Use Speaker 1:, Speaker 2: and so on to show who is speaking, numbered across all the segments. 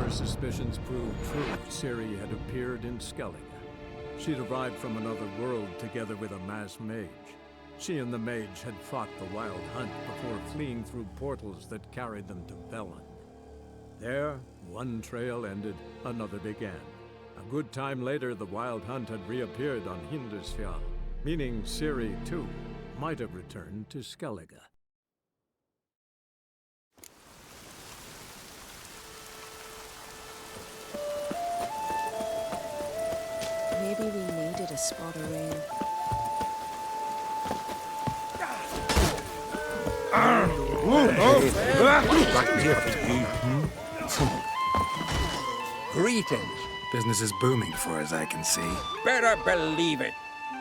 Speaker 1: her suspicions proved true, Ciri had appeared in Skellige. She'd arrived from another world together with a masked mage. She and the mage had fought the Wild Hunt before fleeing through portals that carried them to Velen. There, one trail ended, another began. A good time later, the Wild Hunt had reappeared on Hindisfjall, meaning Ciri, too, might have returned to Skellige.
Speaker 2: Maybe we needed a spot of rain.
Speaker 3: Greetings.
Speaker 4: Business is booming for as I can see.
Speaker 3: Better believe it.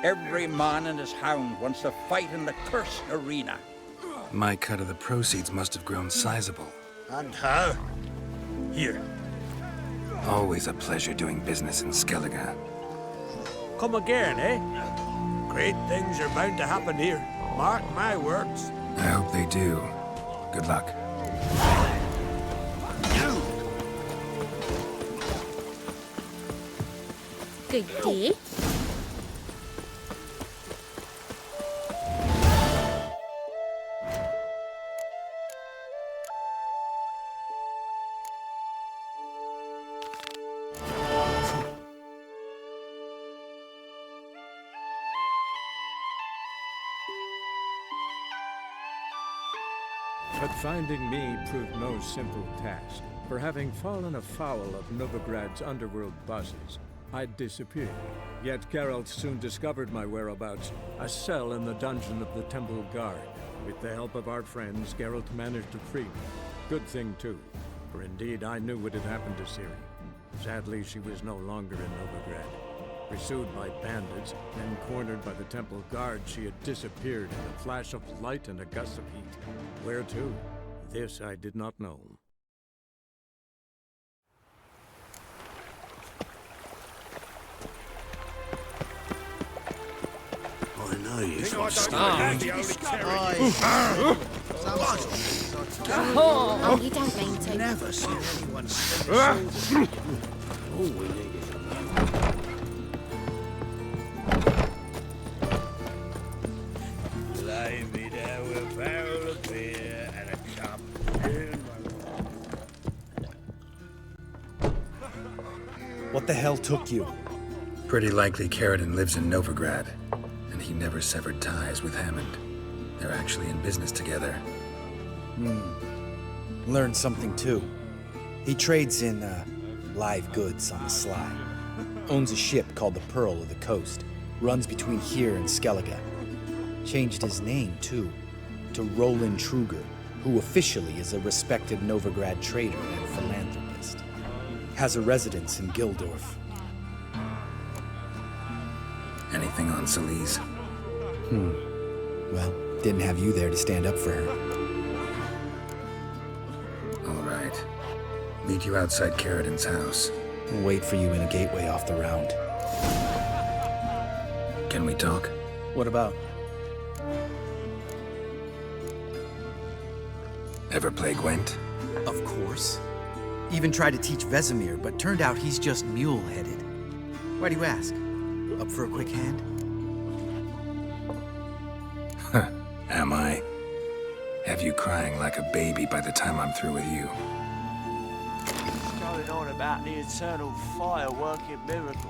Speaker 3: Every man and his hound wants to fight in the cursed arena.
Speaker 4: My cut of the proceeds must have grown sizable.
Speaker 5: And how? Here.
Speaker 4: Always a pleasure doing business in Skellige.
Speaker 5: Come again, eh? Great things are bound to happen here. Mark my words.
Speaker 4: I hope they do. Good luck.
Speaker 2: Good day.
Speaker 1: But finding me proved no simple task. For having fallen afoul of Novigrad's underworld bosses, I'd disappeared. Yet Geralt soon discovered my whereabouts, a cell in the dungeon of the Temple Guard. With the help of our friends, Geralt managed to free me. Good thing, too, for indeed I knew what had happened to Ciri. Sadly, she was no longer in Novigrad. Pursued by bandits, then cornered by the Temple Guard, she had disappeared in a flash of light and a gust of heat. Where to? This I did not know.
Speaker 5: I know you.
Speaker 2: Oh, you don't mean to.
Speaker 5: Never seen anyone so. Oh, we need it. Lay me down with a barrel of beer and a cup.
Speaker 6: What the hell took you?
Speaker 4: Pretty likely Caridin lives in Novigrad, and he never severed ties with Hammond. They're actually in business together.
Speaker 6: Learned something too. He trades in, live goods on the sly. Owns a ship called the Pearl of the Coast. Runs between here and Skellige. Changed his name, too, to Roland Truger, who officially is a respected Novigrad trader and philanthropist. Has a residence in Gildorf.
Speaker 4: Anything on Celise?
Speaker 6: Well, didn't have you there to stand up for her.
Speaker 4: All right. Meet you outside Caridin's house.
Speaker 6: We'll wait for you in a gateway off the round.
Speaker 4: Can we talk?
Speaker 6: What about?
Speaker 4: Ever play Gwent?
Speaker 6: Of course. Even tried to teach Vesemir, but turned out he's just mule-headed. Why do you ask? Up for a quick hand?
Speaker 4: Am I? Have you crying like a baby by the time I'm through with you?
Speaker 7: Going on about the eternal fire working miracles.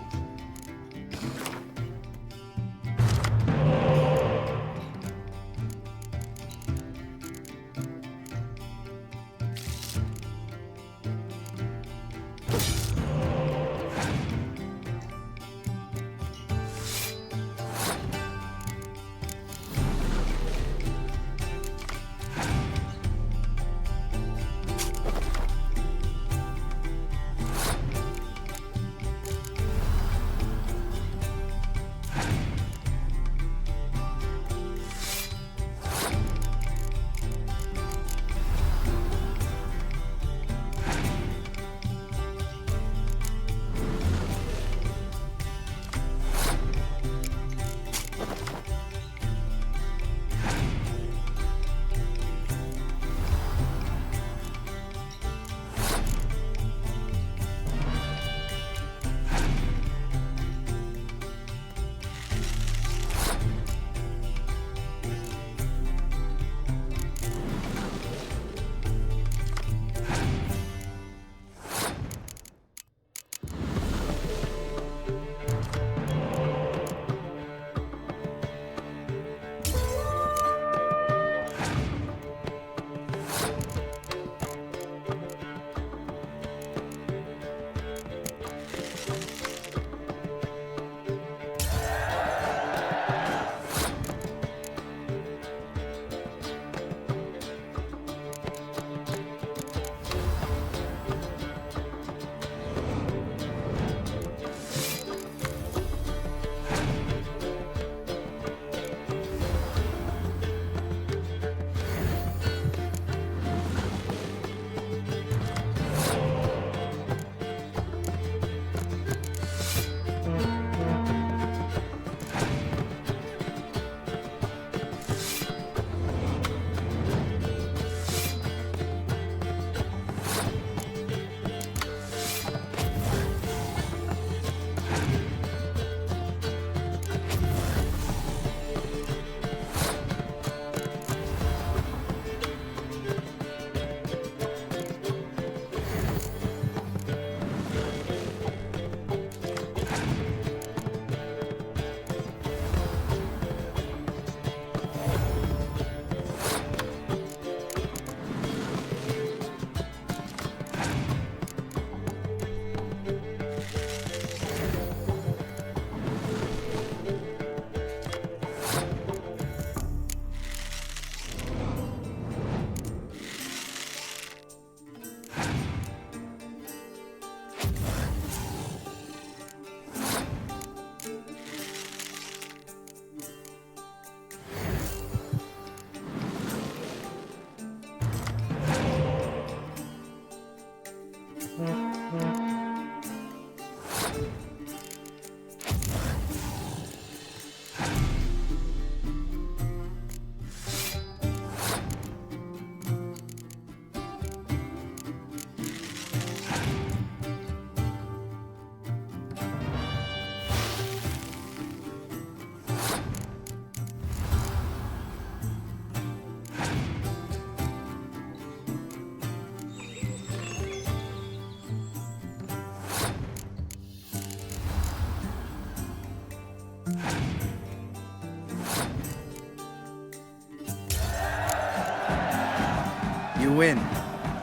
Speaker 6: You win.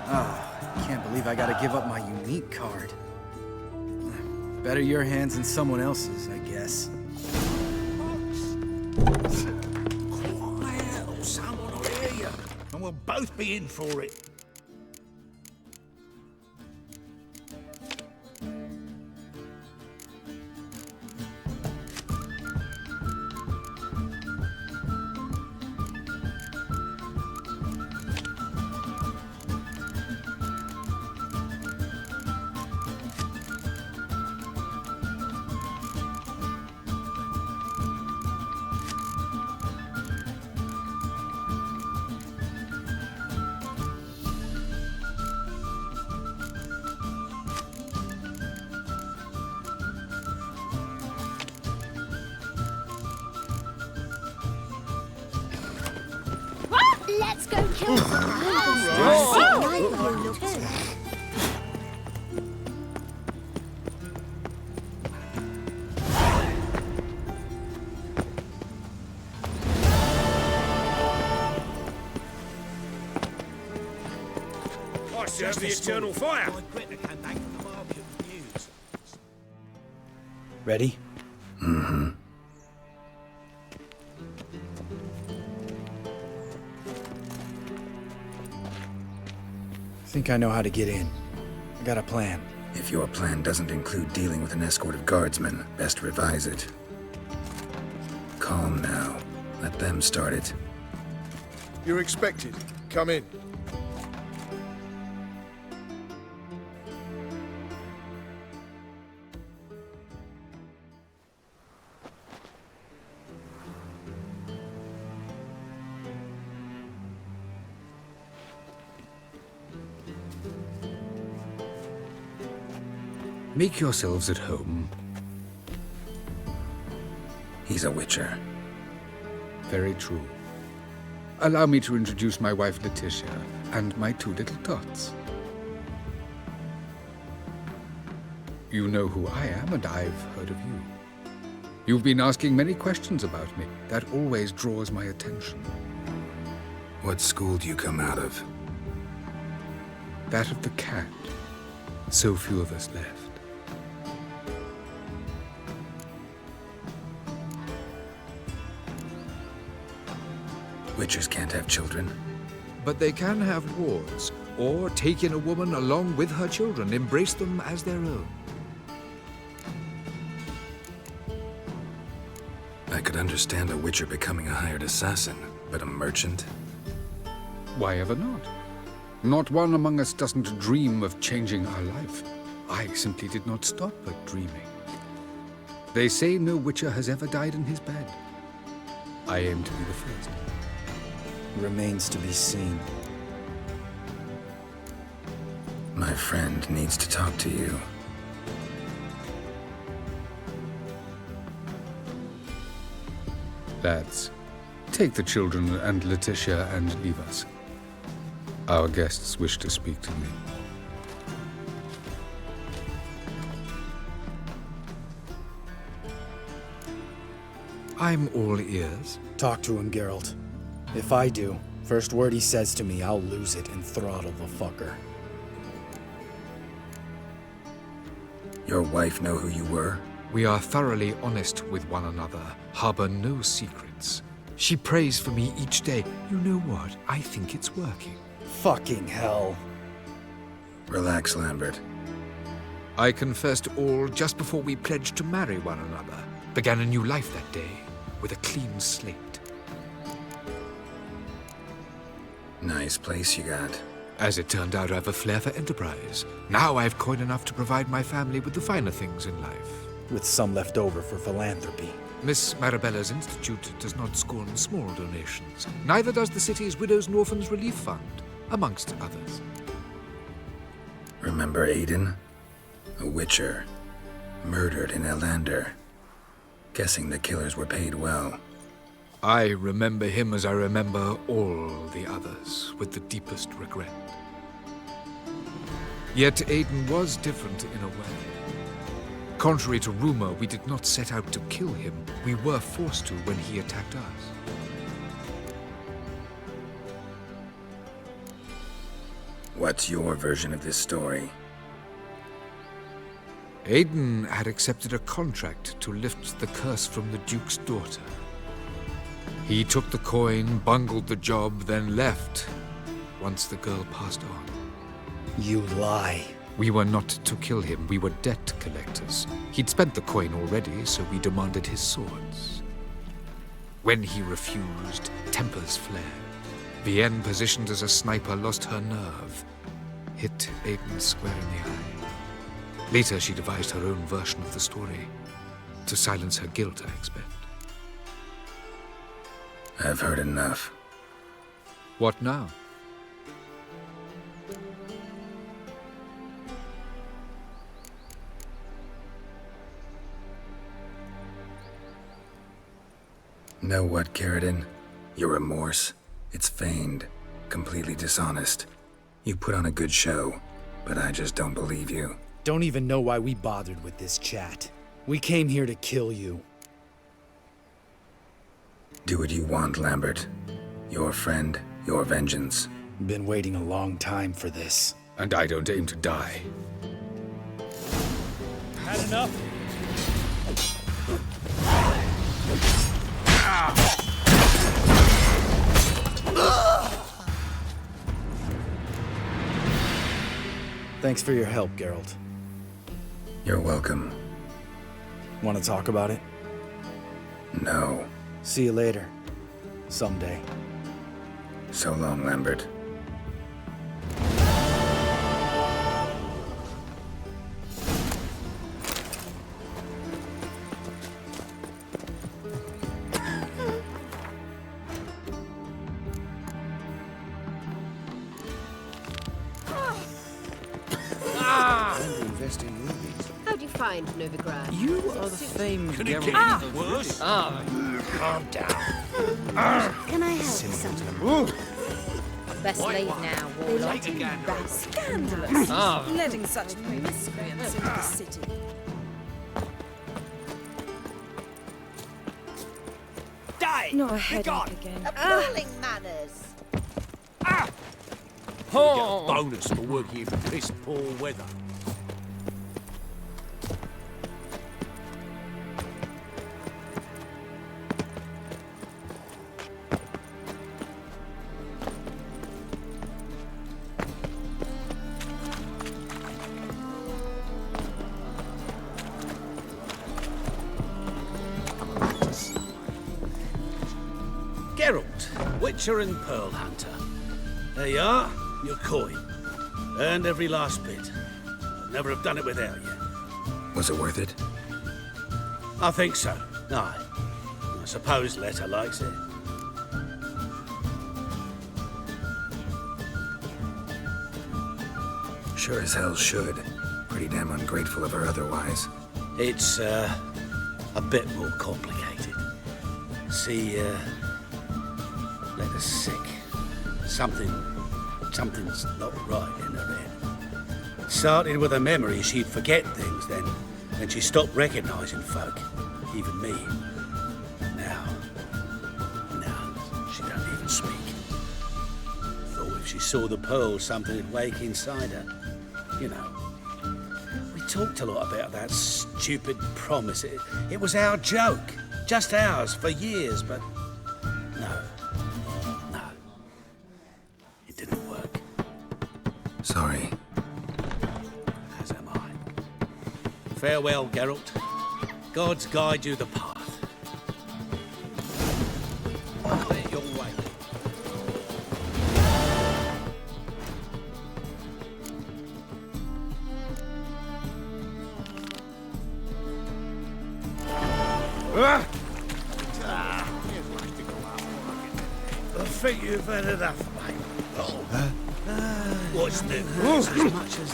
Speaker 6: Oh, can't believe I gotta give up my unique card. Better your hands than someone else's, I guess.
Speaker 5: Quiet, or someone will hear you, and we'll both be in for it.
Speaker 8: Let's go kill some
Speaker 5: I serve the eternal fire.
Speaker 6: Ready?
Speaker 4: Mm-hmm.
Speaker 6: Think I know how to get in. I got a plan.
Speaker 4: If your plan doesn't include dealing with an escort of guardsmen, best revise it. Calm now. Let them start it.
Speaker 9: You're expected. Come in.
Speaker 10: Make yourselves at home.
Speaker 4: He's a witcher.
Speaker 10: Very true. Allow me to introduce my wife, Letitia, and my two little tots. You know who I am, and I've heard of you. You've been asking many questions about me. That always draws my attention.
Speaker 4: What school do you come out of?
Speaker 10: That of the cat. So few of us left.
Speaker 4: Witchers can't have children.
Speaker 10: But they can have wards, or take in a woman along with her children, embrace them as their own.
Speaker 4: I could understand a witcher becoming a hired assassin, but a merchant?
Speaker 10: Why ever not? Not one among us doesn't dream of changing our life. I simply did not stop at dreaming. They say no witcher has ever died in his bed. I aim to be the first.
Speaker 6: Remains to be seen.
Speaker 4: My friend needs to talk to you.
Speaker 10: Lads, take the children and Letitia and leave us. Our guests wish to speak to me. I'm all ears.
Speaker 6: Talk to him, Geralt. If I do, first word he says to me, I'll lose it and throttle the fucker.
Speaker 4: Your wife know who you were?
Speaker 10: We are thoroughly honest with one another, harbor no secrets. She prays for me each day. You know what? I think it's working.
Speaker 6: Fucking hell.
Speaker 4: Relax, Lambert.
Speaker 10: I confessed all just before we pledged to marry one another. Began a new life that day, with a clean slate.
Speaker 4: Nice place you got.
Speaker 10: As it turned out, I have a flair for enterprise. Now I have coin enough to provide my family with the finer things in life.
Speaker 6: With some left over for philanthropy.
Speaker 10: Miss Marabella's institute does not scorn small donations. Neither does the city's Widows and Orphans Relief Fund, amongst others.
Speaker 4: Remember Aiden? A witcher. Murdered in Elander. Guessing the killers were paid well.
Speaker 10: I remember him as I remember all the others, with the deepest regret. Yet Aiden was different in a way. Contrary to rumor, we did not set out to kill him. We were forced to when he attacked us.
Speaker 4: What's your version of this story?
Speaker 10: Aiden had accepted a contract to lift the curse from the Duke's daughter. He took the coin, bungled the job, then left once the girl passed on.
Speaker 6: You lie.
Speaker 10: We were not to kill him, we were debt collectors. He'd spent the coin already, so we demanded his swords. When he refused, tempers flared. Vienne, positioned as a sniper, lost her nerve. Hit Aiden square in the eye. Later, she devised her own version of the story. To silence her guilt, I expect.
Speaker 4: I've heard enough.
Speaker 10: What now?
Speaker 4: Know what, Caridin? Your remorse? It's feigned, completely dishonest. You put on a good show, but I just don't believe you.
Speaker 6: Don't even know why we bothered with this chat. We came here to kill you.
Speaker 4: Do what you want, Lambert. Your friend, your vengeance.
Speaker 6: Been waiting a long time for this.
Speaker 10: And I don't aim to die.
Speaker 7: Had enough?
Speaker 6: Thanks for your help, Geralt.
Speaker 4: You're welcome.
Speaker 6: Want to talk about it?
Speaker 4: No.
Speaker 6: See you later. Someday.
Speaker 4: So long, Lambert.
Speaker 8: How'd you find Novigrad?
Speaker 2: You are the famed Geralt.
Speaker 7: Worse?
Speaker 9: Calm down.
Speaker 8: Can I help you, son? Best leave now, Warlock.
Speaker 2: Scandalous. Letting such miscreants into the city.
Speaker 7: Die!
Speaker 2: No, a headache again.
Speaker 8: Appalling manners.
Speaker 5: You get a bonus for working in piss poor weather. Geralt, Witcher and Pearl Hunter. There you are, your coin. Earned every last bit. I'd never have done it without you.
Speaker 4: Was it worth it?
Speaker 5: I think so. Aye. I suppose Letta likes it.
Speaker 4: Sure as hell should. Pretty damn ungrateful of her otherwise.
Speaker 5: It's, a bit more complicated. See, Letta's sick. Something's not right in her head. Started with a memory she'd forget things, then she stopped recognizing folk, even me. Now, she don't even speak. Thought if she saw the pearl, something would wake inside her. You know. We talked a lot about that stupid promise. It was our joke. Just ours for years, but no. It didn't work.
Speaker 4: Sorry.
Speaker 5: As am I. Farewell, Geralt. Gods guide you the path. Clear your way. I think you've had enough, mate. What's new? As much as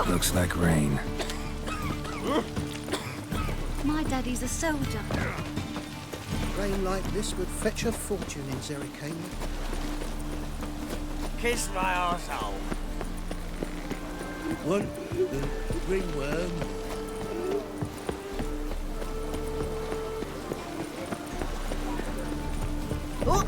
Speaker 5: you.
Speaker 4: Looks like rain.
Speaker 8: My daddy's a soldier.
Speaker 11: Rain like this would fetch a fortune in Zerrikania.
Speaker 7: Kiss my arsehole.
Speaker 5: One ringworm.
Speaker 2: Oh!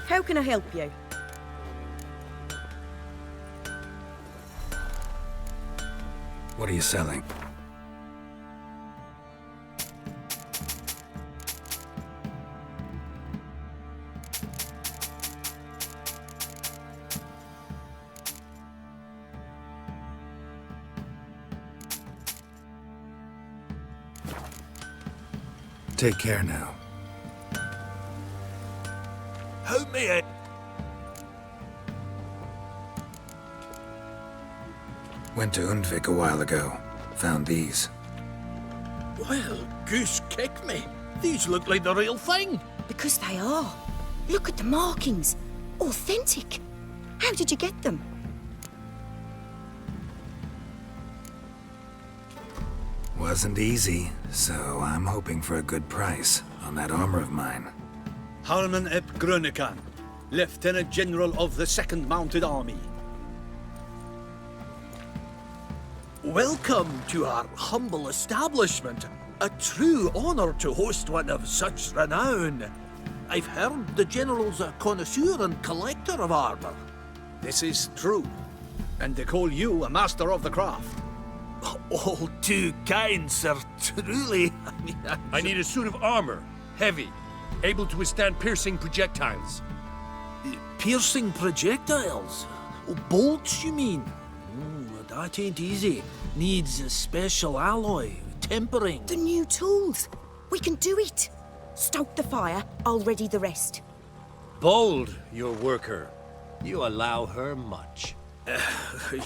Speaker 2: How can I help you?
Speaker 4: What are you selling? Take care now.
Speaker 5: Help me out.
Speaker 4: Went to Undvik a while ago. Found these.
Speaker 5: Well, goose kick me. These look like the real thing.
Speaker 2: Because they are. Look at the markings. Authentic. How did you get them?
Speaker 4: Wasn't easy, so I'm hoping for a good price on that armor of mine.
Speaker 5: Harman ep Grönekan, Lieutenant General of the 2nd Mounted Army. Welcome to our humble establishment. A true honor to host one of such renown. I've heard the General's a connoisseur and collector of armor. This is true, and they call you a master of the craft. All too kind, sir, truly.
Speaker 7: I need a suit of armor, heavy, able to withstand piercing projectiles.
Speaker 5: Piercing projectiles? Oh, bolts, you mean? That ain't easy. Needs a special alloy, tempering.
Speaker 2: The new tools. We can do it. Stoke the fire, I'll ready the rest.
Speaker 7: Bold, your worker. You allow her much.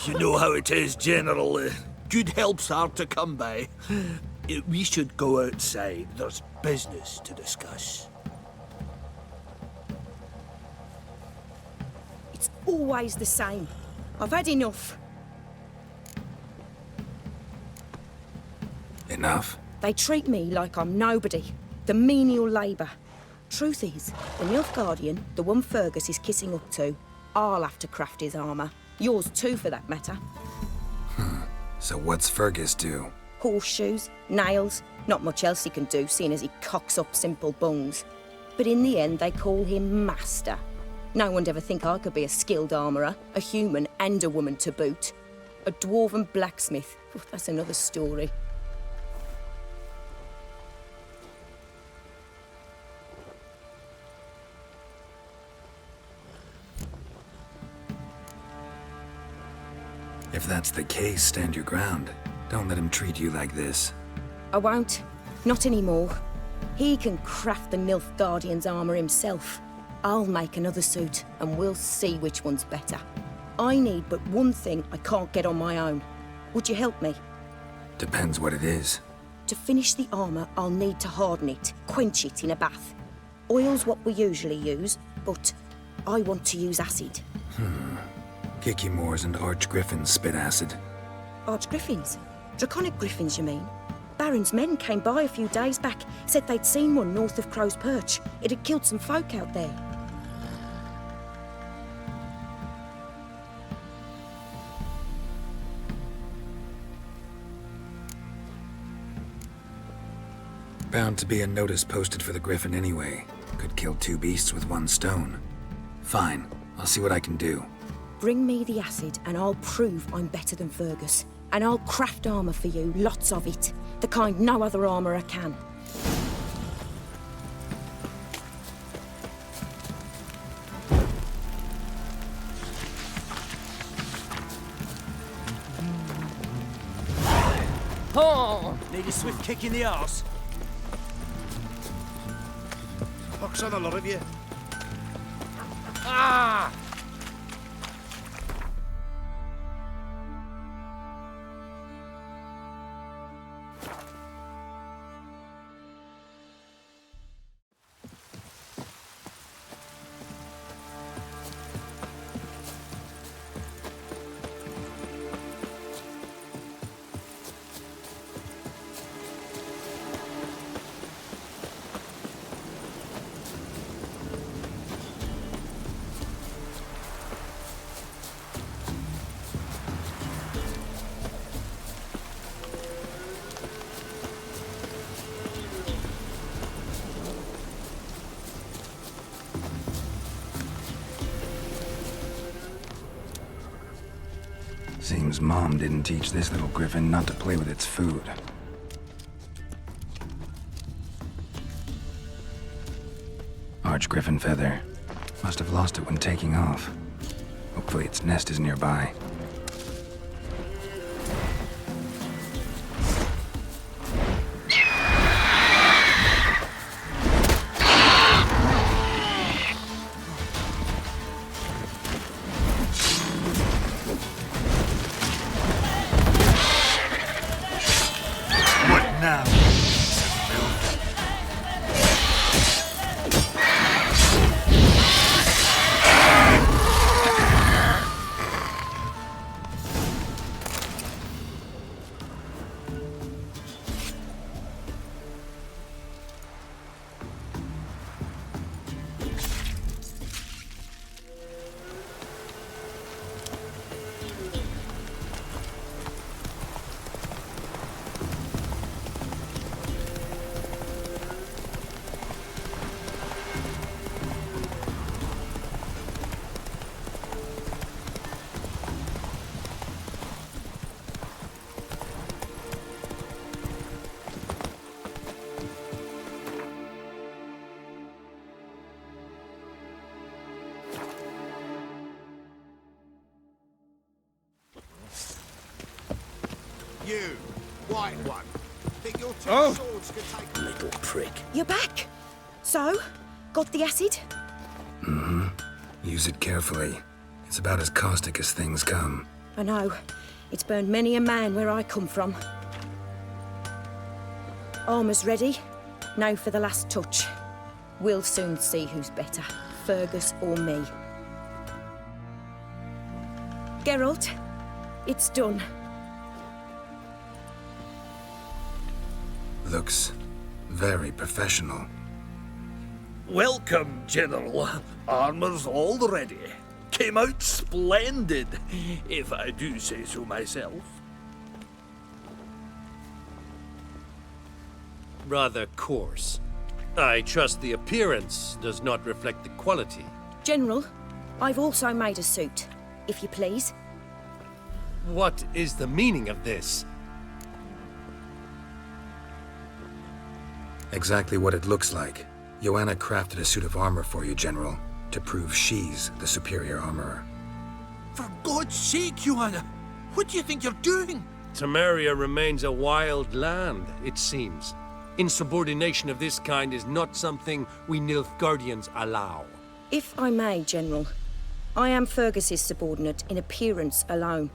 Speaker 5: You know how it is, General. Good help's hard to come by. We should go outside. There's business to discuss.
Speaker 2: It's always the same. I've had enough.
Speaker 4: Enough?
Speaker 2: They treat me like I'm nobody. The menial labour. Truth is, the Nilfgaardian, the one Fergus is kissing up to, I'll have to craft his armour. Yours too, for that matter.
Speaker 4: So what's Fergus do?
Speaker 2: Horseshoes, nails, not much else he can do, seeing as he cocks up simple bungs. But in the end, they call him Master. No one'd ever think I could be a skilled armourer, a human and a woman to boot. A dwarven blacksmith, that's another story.
Speaker 4: If that's the case, stand your ground. Don't let him treat you like this.
Speaker 2: I won't. Not anymore. He can craft the Nilfgaardian's armour himself. I'll make another suit, and we'll see which one's better. I need but one thing I can't get on my own. Would you help me?
Speaker 4: Depends what it is.
Speaker 2: To finish the armour, I'll need to harden it, quench it in a bath. Oil's what we usually use, but I want to use acid.
Speaker 4: Kikimoors and Archgriffins spit acid.
Speaker 2: Archgriffins? Draconic griffins, you mean? Baron's men came by a few days back, said they'd seen one north of Crow's Perch. It had killed some folk out there.
Speaker 4: Bound to be a notice posted for the Griffin anyway. Could kill two beasts with one stone. Fine, I'll see what I can do.
Speaker 2: Bring me the acid and I'll prove I'm better than Fergus. And I'll craft armour for you, lots of it. The kind no other armourer can.
Speaker 7: Oh! Need a swift kick in the arse.
Speaker 11: Pox on the lot of you.
Speaker 7: Ah!
Speaker 4: Seems Mom didn't teach this little griffin not to play with its food. Arch-griffin feather. Must have lost it when taking off. Hopefully its nest is nearby.
Speaker 11: You, white one. Think your two swords can take...
Speaker 5: Little prick.
Speaker 2: You're back. So, got the acid?
Speaker 4: Mm-hmm. Use it carefully. It's about as caustic as things come.
Speaker 2: I know. It's burned many a man where I come from. Armor's ready. Now for the last touch. We'll soon see who's better, Fergus or me. Geralt, it's done.
Speaker 4: Looks very professional.
Speaker 12: Welcome, General. Armor's all ready. Came out splendid, if I do say so myself.
Speaker 7: Rather coarse. I trust the appearance does not reflect the quality.
Speaker 2: General, I've also made a suit, if you please.
Speaker 7: What is the meaning of this?
Speaker 4: Exactly what it looks like. Joanna crafted a suit of armor for you, General, to prove she's the superior armorer.
Speaker 12: For God's sake, Joanna! What do you think you're doing?
Speaker 7: Temeria remains a wild land, it seems. Insubordination of this kind is not something we Nilfgaardians allow.
Speaker 2: If I may, General, I am Fergus's subordinate in appearance alone.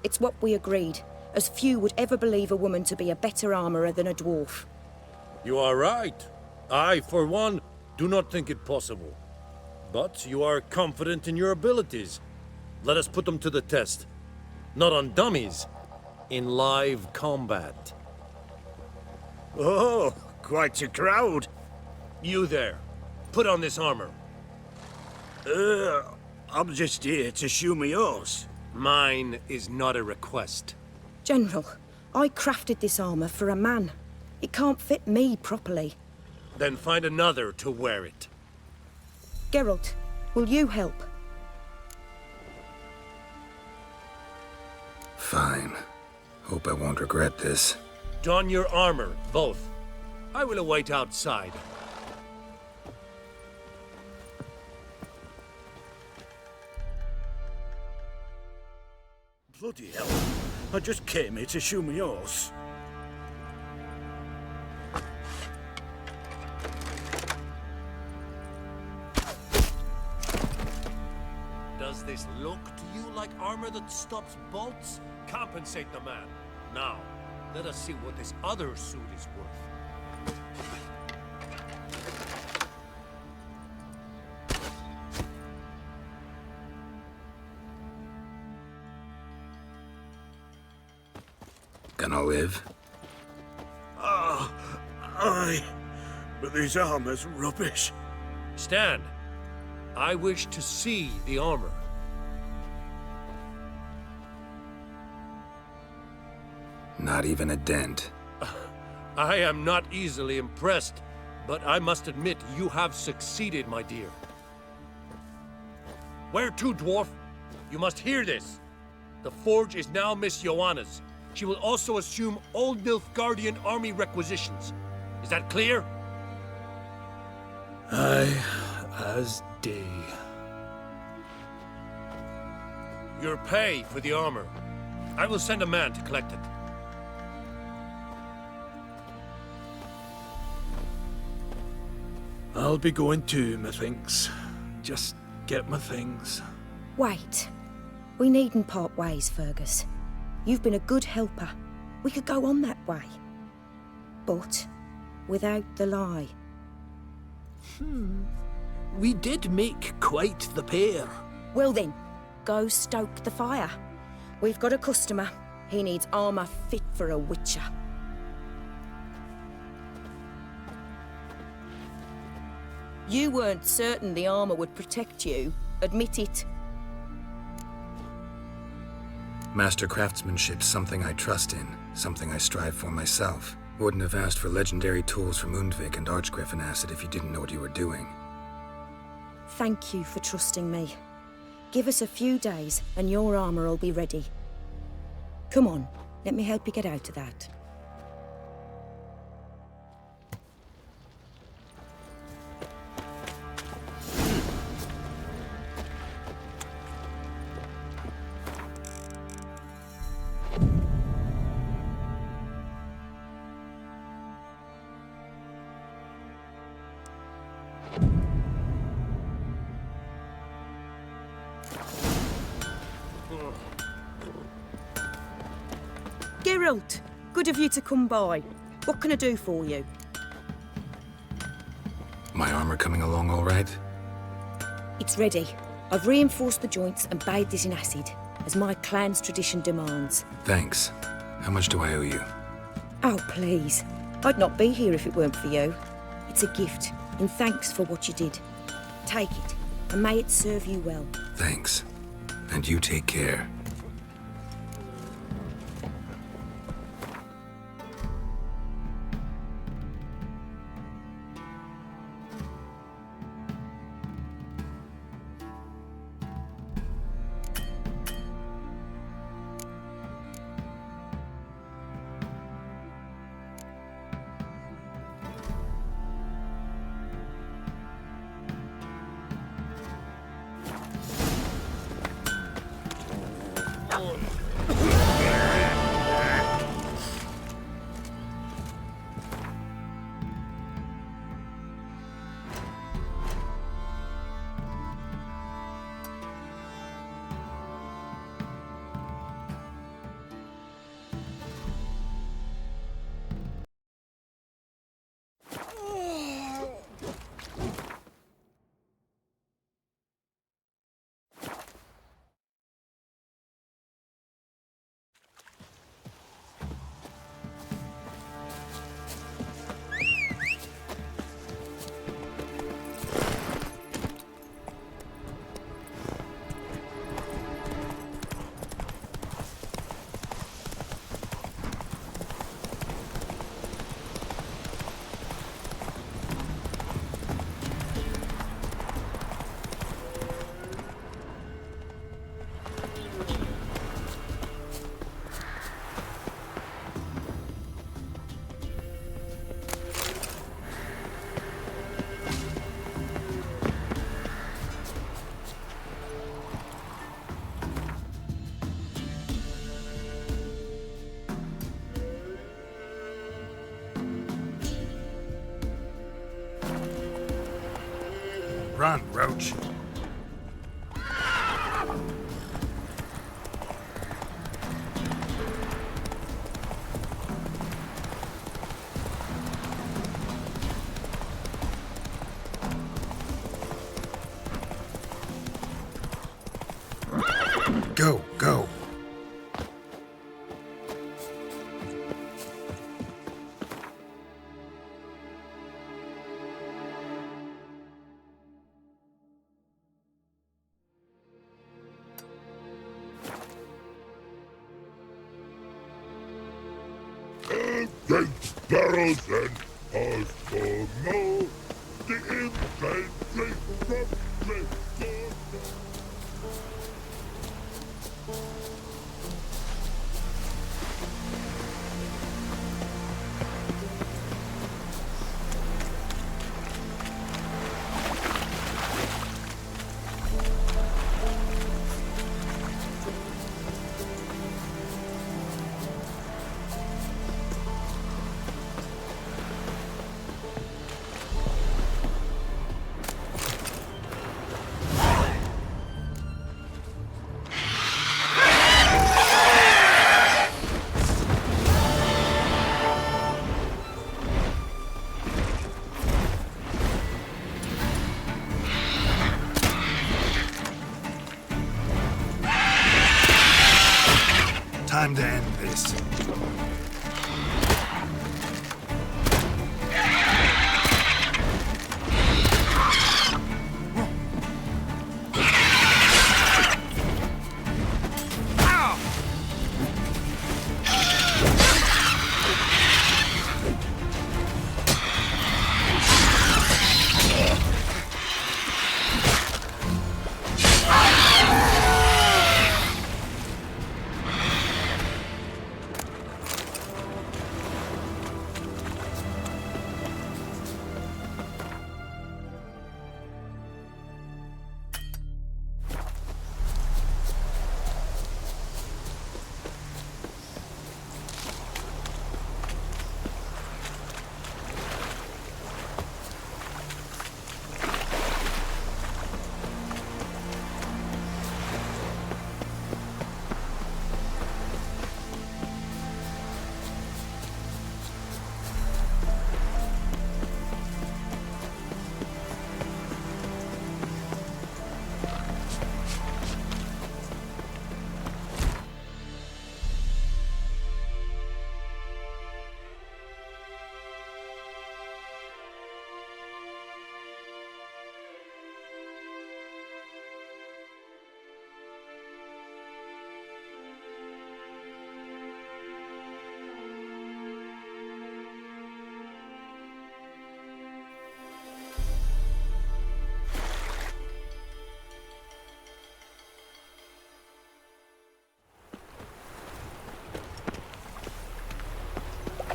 Speaker 2: It's what we agreed, as few would ever believe a woman to be a better armorer than a dwarf.
Speaker 7: You are right. I, for one, do not think it possible. But you are confident in your abilities. Let us put them to the test. Not on dummies, in live combat.
Speaker 12: Oh, quite a crowd.
Speaker 7: You there, put on this armor.
Speaker 12: I'm just here to show me yours.
Speaker 7: Mine is not a request.
Speaker 2: General, I crafted this armor for a man. It can't fit me properly.
Speaker 7: Then find another to wear it.
Speaker 2: Geralt, will you help?
Speaker 4: Fine. Hope I won't regret this.
Speaker 7: Don your armor, both. I will await outside.
Speaker 12: Bloody hell. I just came here to show me yours.
Speaker 7: Does this look to you like armor that stops bolts? Compensate the man. Now, let us see what this other suit is worth.
Speaker 4: Gonna live?
Speaker 12: Aye. But this armor's rubbish.
Speaker 7: Stand. I wish to see the armor.
Speaker 4: Not even a dent.
Speaker 7: I am not easily impressed, but I must admit you have succeeded, my dear. Where to, dwarf? You must hear this. The forge is now Miss Joanna's. She will also assume Old Nilfgaardian army requisitions. Is that clear?
Speaker 12: Aye, as day.
Speaker 7: Your pay for the armor. I will send a man to collect it.
Speaker 12: I'll be going too, methinks. Just get my things.
Speaker 2: Wait. We needn't part ways, Fergus. You've been a good helper. We could go on that way. But without the lie.
Speaker 12: We did make quite the pair.
Speaker 2: Well then, go stoke the fire. We've got a customer. He needs armour fit for a witcher. You weren't certain the armour would protect you. Admit it.
Speaker 4: Master craftsmanship's something I trust in, something I strive for myself. Wouldn't have asked for legendary tools from Undvik and Archgriffin Acid if you didn't know what you were doing.
Speaker 2: Thank you for trusting me. Give us a few days and your armour will be ready. Come on, let me help you get out of that. Geralt, good of you to come by. What can I do for you?
Speaker 4: My armor coming along all right?
Speaker 2: It's ready. I've reinforced the joints and bathed it in acid, as my clan's tradition demands.
Speaker 4: Thanks. How much do I owe you?
Speaker 2: Oh, please. I'd not be here if it weren't for you. It's a gift, in thanks for what you did. Take it, and may it serve you well.
Speaker 4: Thanks. And you take care. Run, Roach. Go, go.
Speaker 13: Against barrels and pause for more. The inside place from place.
Speaker 4: Time to end this.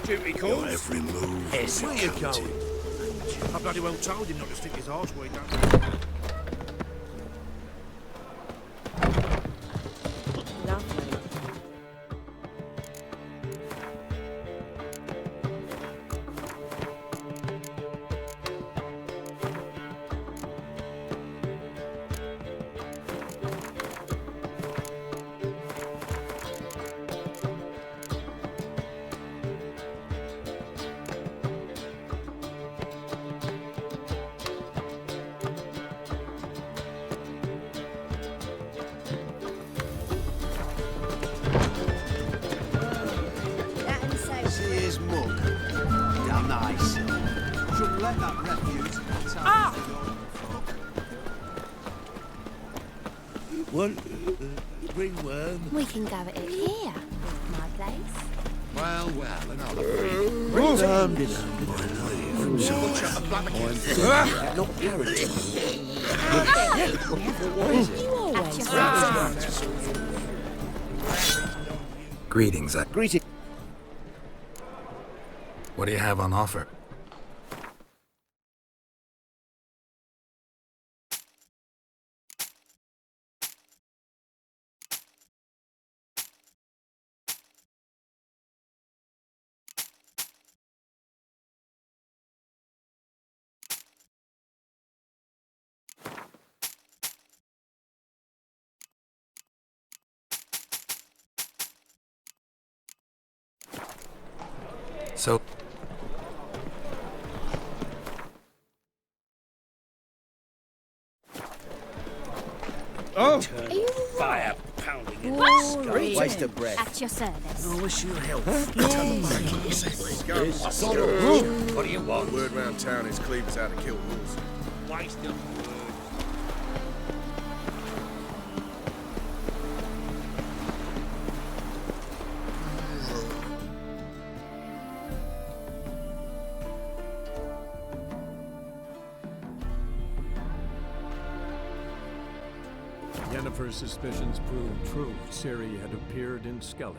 Speaker 12: Duty calls.
Speaker 9: Every move is
Speaker 12: Where you
Speaker 9: counted.
Speaker 12: going? I bloody well told him not to stick his arse where he don't.
Speaker 11: See his mug. Damn nice. Shouldn't let that refuse.
Speaker 12: One ringworm.
Speaker 8: We can go at it here, my place.
Speaker 9: Well, another
Speaker 12: Not guaranteed.
Speaker 4: Greetings.
Speaker 11: Greeting.
Speaker 4: What do you have on offer? So...
Speaker 12: Oh!
Speaker 5: Fire pounding in
Speaker 8: Woo!
Speaker 5: the sky.
Speaker 11: Waste of breath.
Speaker 8: At your service.
Speaker 12: I wish you health.
Speaker 5: What do you want?
Speaker 9: Word round town is Cleaver's out to kill wolves.
Speaker 5: Waste of words.
Speaker 1: Yennefer's suspicions proved true. Ciri had appeared in Skellige.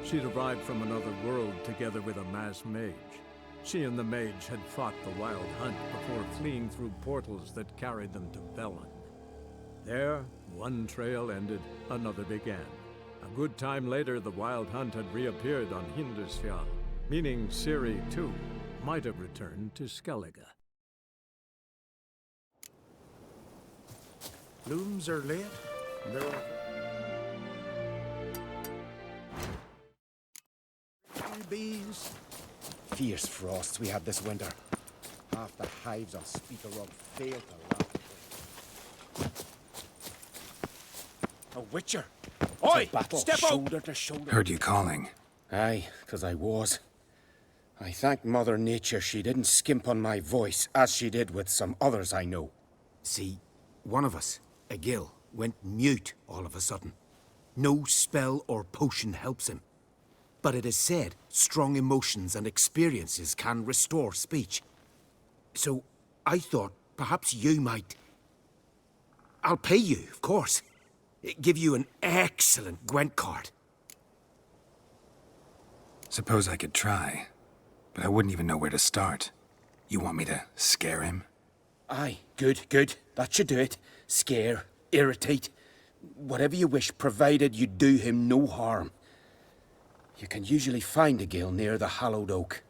Speaker 1: She'd arrived from another world together with a masked mage. She and the mage had fought the Wild Hunt before fleeing through portals that carried them to Velen. There, one trail ended, another began. A good time later, the Wild Hunt had reappeared on Hindarsfjall, meaning Ciri, too, might have returned to Skellige.
Speaker 9: Looms are lit.
Speaker 12: Bees.
Speaker 6: Fierce frosts we had this winter. Half the hives on Speaker Rock failed to last. A witcher!
Speaker 3: Oi!
Speaker 5: Battle
Speaker 3: Step out!
Speaker 5: shoulder to shoulder.
Speaker 4: Heard you calling.
Speaker 5: Aye, 'cause I was. I thank Mother Nature she didn't skimp on my voice, as she did with some others I know.
Speaker 11: See, one of us, a Gil, went mute all of a sudden. No spell or potion helps him. But it is said strong emotions and experiences can restore speech. So I thought perhaps you might... I'll pay you, of course. Give you an excellent Gwent card.
Speaker 4: Suppose I could try, but I wouldn't even know where to start. You want me to scare him?
Speaker 5: Aye, good, good. That should do it. Scare, irritate, whatever you wish, provided you do him no harm. You can usually find a Gil near the Hallowed Oak.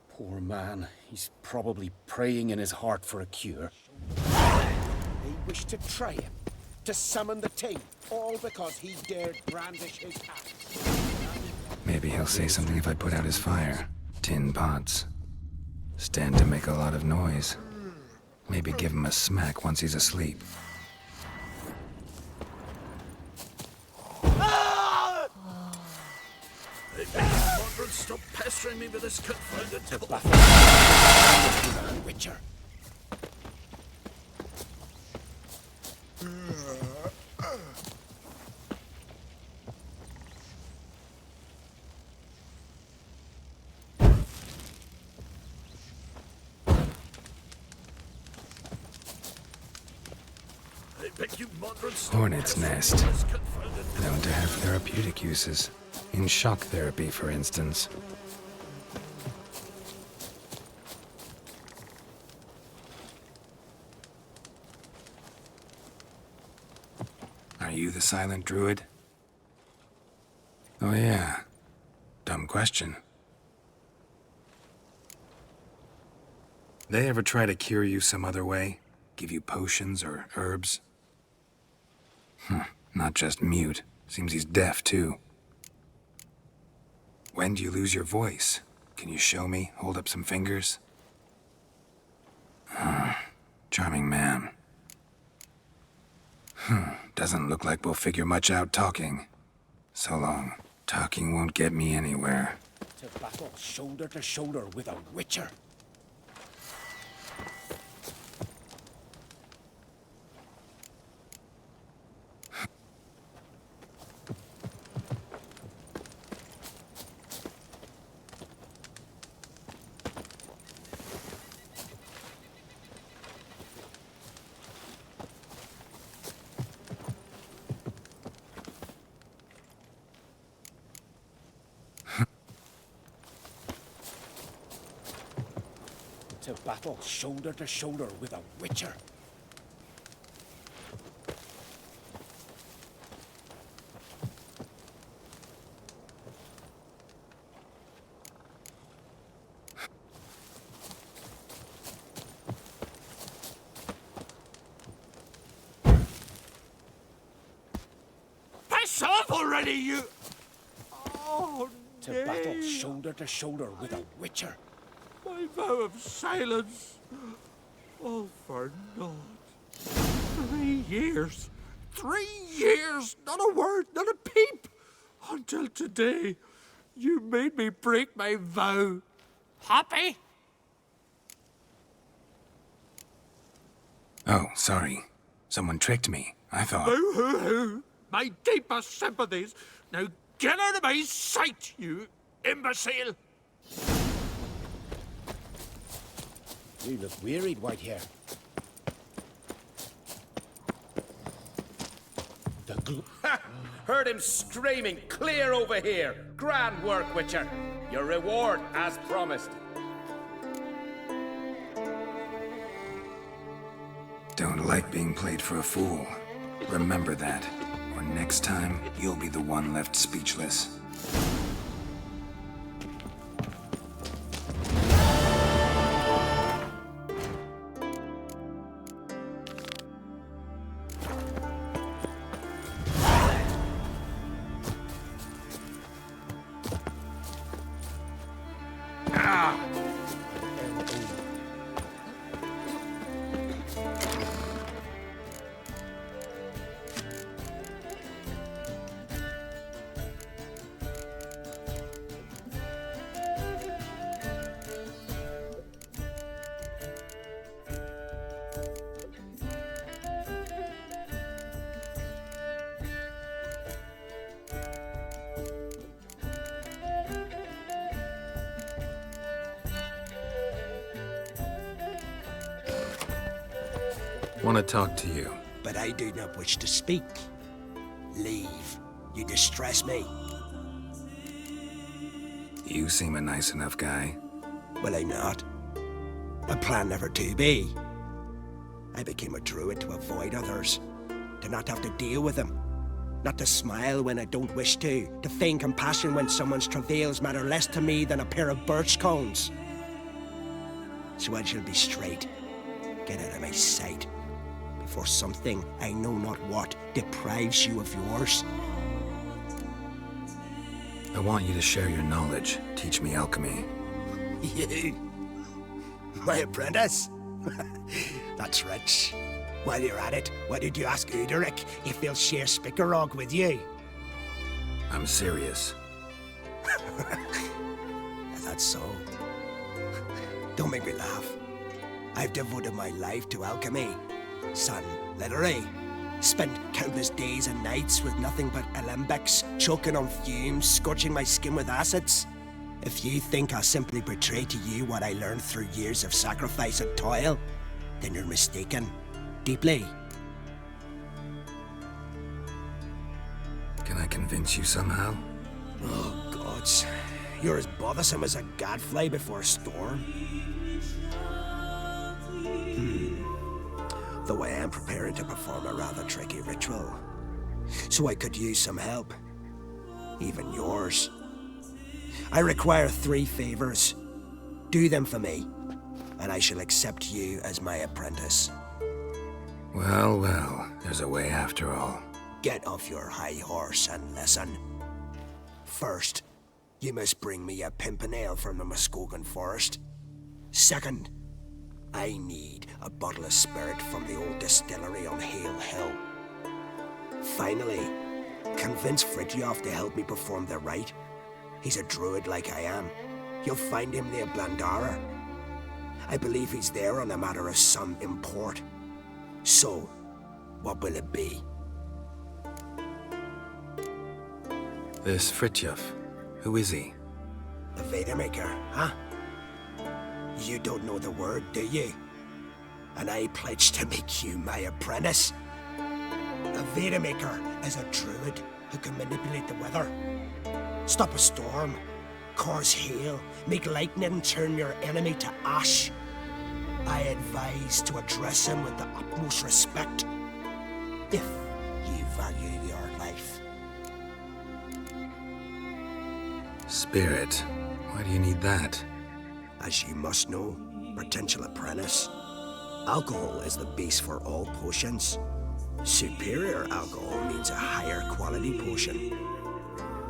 Speaker 5: Poor man, he's probably praying in his heart for a cure. They wish to try him, to summon the Ting, all because he dared brandish his axe.
Speaker 4: Maybe he'll say something if I put out his fire. Tin pots. Stand to make a lot of noise. Maybe give him a smack once he's asleep.
Speaker 12: Stop pestering me with this confounded
Speaker 5: Witcher.
Speaker 12: I beg you, moderate, stop
Speaker 4: Hornet's
Speaker 12: pestering me
Speaker 4: nest.
Speaker 12: with this confounded
Speaker 4: Known to have therapeutic uses. In shock therapy, for instance. Are you the silent druid? Oh yeah. Dumb question. They ever try to cure you some other way? Give you potions or herbs? Not just mute. Seems he's deaf, too. When do you lose your voice? Can you show me? Hold up some fingers? Charming man. Doesn't look like we'll figure much out talking. So long. Talking won't get me anywhere.
Speaker 5: To battle shoulder to shoulder with a Witcher. To battle shoulder to shoulder with a Witcher.
Speaker 12: Piss off already, you... Oh,
Speaker 5: To battle shoulder to shoulder with a Witcher.
Speaker 12: my vow of silence. All for naught. 3 years. 3 years! Not a word, not a peep! Until today, you made me break my vow. Happy?
Speaker 4: Oh, sorry. Someone tricked me. I thought...
Speaker 12: Boo-hoo-hoo! My deepest sympathies. Now get out of my sight, you imbecile!
Speaker 5: You look wearied, Whitehair.
Speaker 14: Heard him screaming, clear over here. Grand work, Witcher. Your reward, as promised.
Speaker 4: Don't like being played for a fool. Remember that. Or next time, you'll be the one left speechless. Want to talk to you.
Speaker 15: But I do not wish to speak. Leave. You distress me.
Speaker 4: You seem a nice enough guy.
Speaker 15: Well, I'm not. I plan never to be. I became a druid to avoid others, to not have to deal with them, not to smile when I don't wish to feign compassion when someone's travails matter less to me than a pair of birch cones. So I shall be straight. Get out of my sight, before something, I know not what, deprives you of yours.
Speaker 4: I want you to share your knowledge. Teach me alchemy.
Speaker 15: You? My apprentice? That's rich. While you're at it, why did you ask Uderic if he'll share Spikarog with you?
Speaker 4: I'm serious.
Speaker 15: That's so. Don't make me laugh. I've devoted my life to alchemy. Son, literally. Spent countless days and nights with nothing but alembics, choking on fumes, scorching my skin with acids. If you think I'll simply betray to you what I learned through years of sacrifice and toil, then you're mistaken. Deeply.
Speaker 4: Can I convince you somehow?
Speaker 15: Oh, gods. You're as bothersome as a gadfly before a storm. Though I am preparing to perform a rather tricky ritual. So I could use some help. Even yours. I require 3 favors. Do them for me, and I shall accept you as my apprentice.
Speaker 4: Well, well, there's a way after all.
Speaker 15: Get off your high horse and listen. First, you must bring me a pimpernel from the Muskogan forest. Second, I need a bottle of spirit from the old distillery on Hale Hill. Finally, convince Fridtjof to help me perform the rite. He's a druid like I am. You'll find him near Blandara. I believe he's there on a matter of some import. So, what will it be?
Speaker 4: This Fridtjof, who is he?
Speaker 15: The Vedamaker, huh? You don't know the word, do you? And I pledge to make you my apprentice. A Vedamaker is a druid who can manipulate the weather. Stop a storm, cause hail, make lightning and turn your enemy to ash. I advise to address him with the utmost respect, if you value your life.
Speaker 4: Spirit. Why do you need that?
Speaker 15: As you must know, potential apprentice, alcohol is the base for all potions. Superior alcohol means a higher quality potion.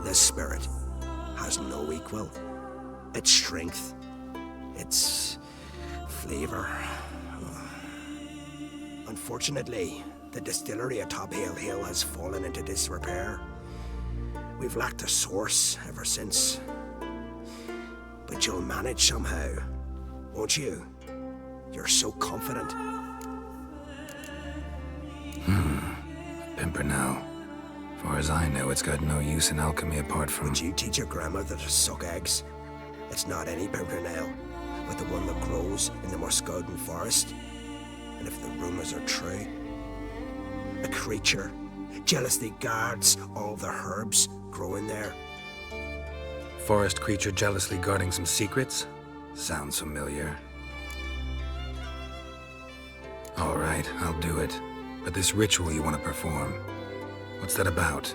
Speaker 15: This spirit has no equal. Its strength, its flavor. Unfortunately, the distillery atop Hale Hill has fallen into disrepair. We've lacked a source ever since. But you'll manage somehow, won't you? You're so confident.
Speaker 4: Pimpernel. Far as I know, it's got no use in alchemy apart from...
Speaker 15: Would you teach your grandmother to suck eggs? It's not any pimpernel, but the one that grows in the Muskogan forest. And if the rumors are true, a creature jealously guards all the herbs growing there.
Speaker 4: Forest creature jealously guarding some secrets? Sounds familiar. All right, I'll do it. But this ritual you want to perform, what's that about?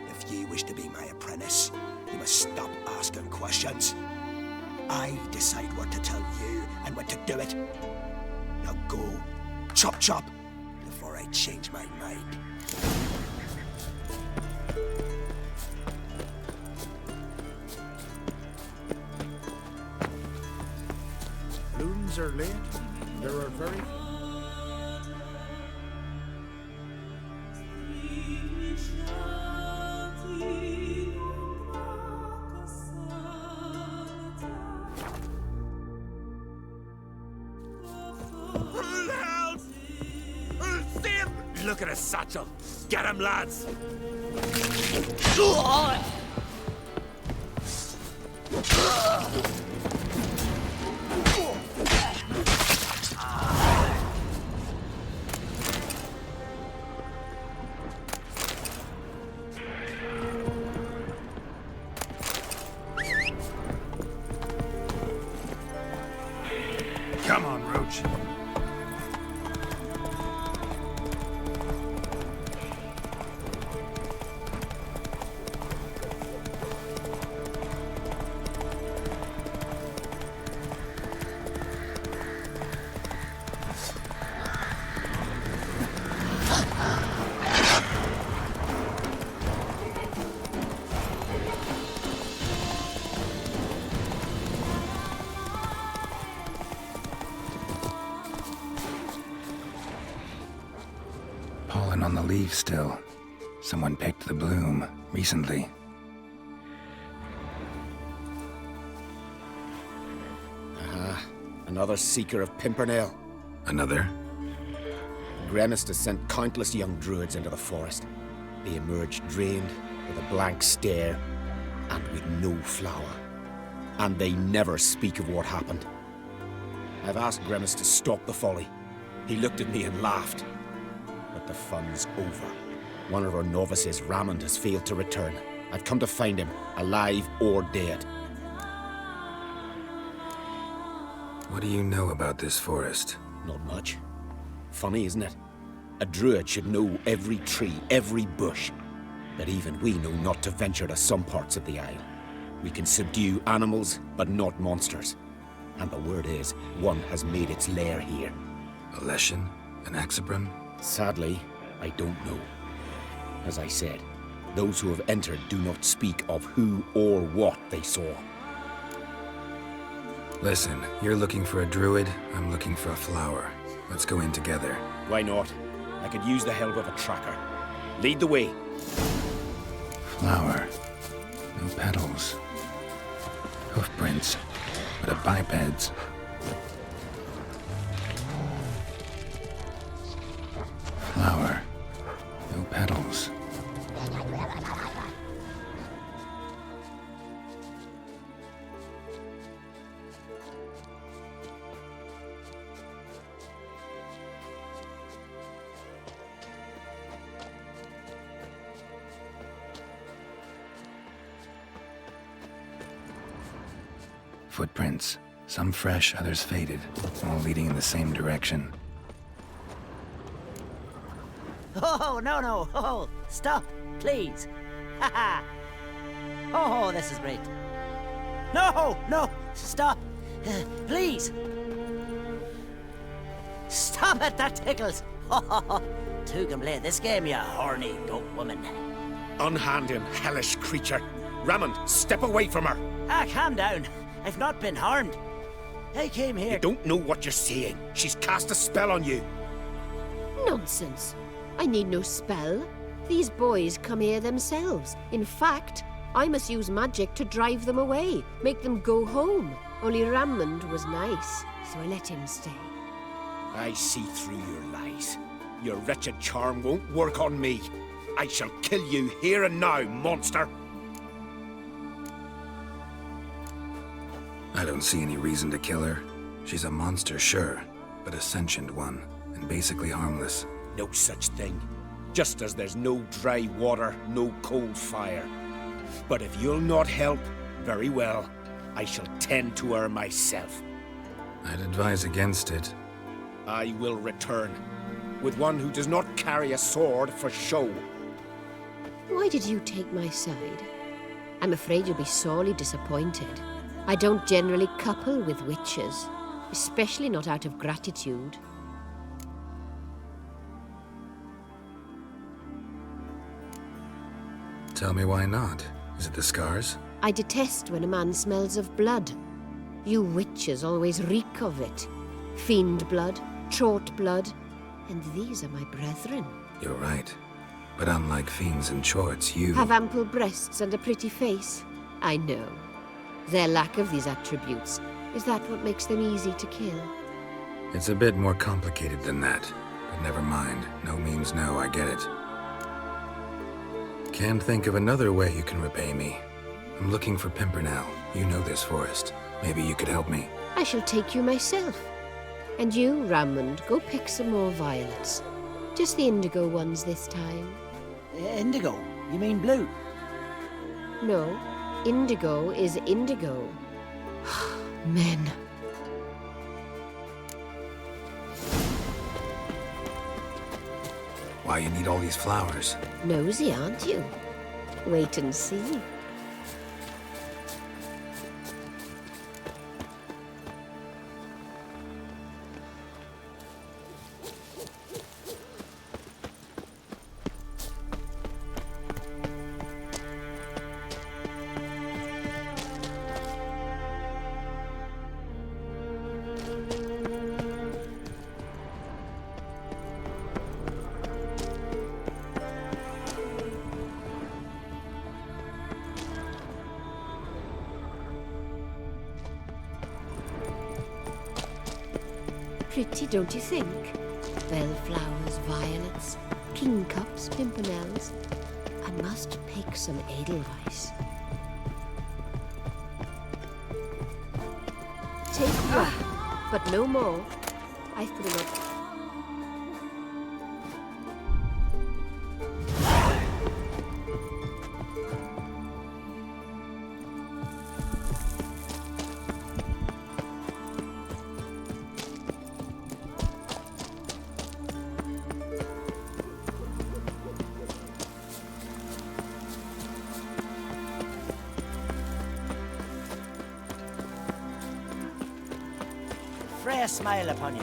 Speaker 15: If you wish to be my apprentice, you must stop asking questions. I decide what to tell you and when to do it. Now go, chop chop, before I change my mind.
Speaker 9: Blooms are late. There are very...
Speaker 14: Look at his satchel. Get him, lads.
Speaker 4: on the leaf still. Someone picked the bloom recently.
Speaker 11: Another seeker of Pimpernel.
Speaker 4: Another?
Speaker 11: Gremist has sent countless young druids into the forest. They emerge drained, with a blank stare, and with no flower. And they never speak of what happened. I've asked Gremist to stop the folly. He looked at me and laughed. But the fun's over. One of our novices, Rammond, has failed to return. I've come to find him, alive or dead.
Speaker 4: What do you know about this forest?
Speaker 11: Not much. Funny, isn't it? A druid should know every tree, every bush. But even we know not to venture to some parts of the Isle. We can subdue animals, but not monsters. And the word is, one has made its lair here.
Speaker 4: A Leshen? An Axabron?
Speaker 11: Sadly, I don't know. As I said, those who have entered do not speak of who or what they saw.
Speaker 4: Listen, you're looking for a druid, I'm looking for a flower. Let's go in together.
Speaker 11: Why not? I could use the help of a tracker. Lead the way.
Speaker 4: Flower. No petals. Hoofprints, but a biped's. Flower. No petals. Footprints. Some fresh, others faded, all leading in the same direction.
Speaker 16: Oh, no. Oh, stop, please. Ha. Oh, this is great. No, stop. Please. Stop it, that tickles. Two can play this game, you horny goat woman.
Speaker 11: Unhand him, hellish creature. Rammond, step away from her.
Speaker 16: Calm down. I've not been harmed. I came here...
Speaker 11: You don't know what you're saying. She's cast a spell on you.
Speaker 8: Nonsense. I need no spell. These boys come here themselves. In fact, I must use magic to drive them away, make them go home. Only Rammond was nice, so I let him stay.
Speaker 11: I see through your lies. Your wretched charm won't work on me. I shall kill you here and now, monster.
Speaker 4: I don't see any reason to kill her. She's a monster, sure, but a sentient one, and basically harmless.
Speaker 11: No such thing. Just as there's no dry water, no cold fire. But if you'll not help, very well. I shall tend to her myself.
Speaker 4: I'd advise against it.
Speaker 11: I will return, with one who does not carry a sword for show.
Speaker 8: Why did you take my side? I'm afraid you'll be sorely disappointed. I don't generally couple with witches, especially not out of gratitude.
Speaker 4: Tell me why not? Is it the scars?
Speaker 8: I detest when a man smells of blood. You witches always reek of it. Fiend blood, chort blood, and these are my brethren.
Speaker 4: You're right. But unlike fiends and chorts, you...
Speaker 8: Have ample breasts and a pretty face. I know. Their lack of these attributes, is that what makes them easy to kill?
Speaker 4: It's a bit more complicated than that. But never mind. No means no, I get it. Can't think of another way you can repay me. I'm looking for Pimpernel. You know this forest. Maybe you could help me.
Speaker 8: I shall take you myself. And you, Rammond, go pick some more violets. Just the indigo ones this time.
Speaker 16: Indigo? You mean blue?
Speaker 8: No. Indigo is indigo. Men.
Speaker 4: Why you need all these flowers?
Speaker 8: Nosy, aren't you? Wait and see. Pretty, don't you think? Bellflowers, violets, kingcups, pimpernels. I must pick some edelweiss. Take one, but no more. I've put enough.
Speaker 16: Freya smile upon you.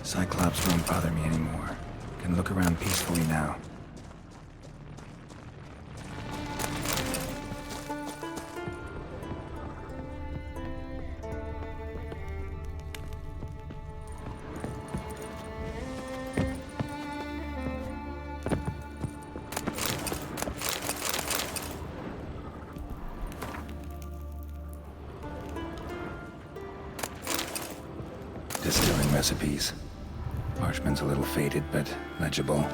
Speaker 4: Cyclops won't bother me anymore. Can look around peacefully now. Distilling recipes. Parchment's a little faded, but legible.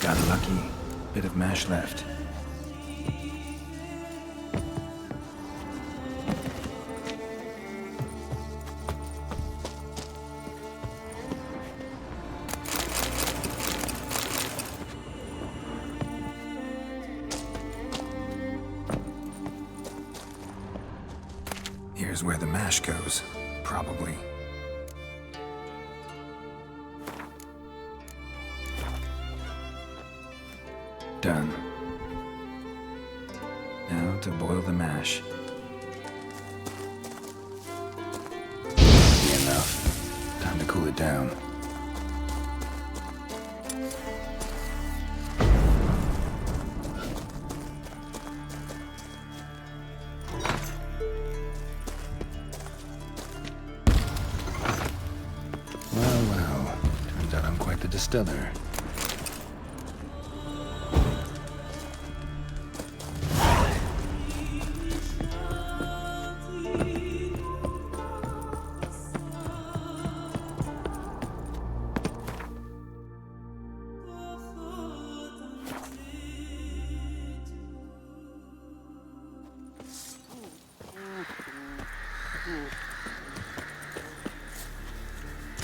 Speaker 4: Got lucky. Bit of mash left. Here's where the mash goes, probably. Done. Now to boil the mash. Be enough. Time to cool it down. Well, turns out I'm quite the distiller.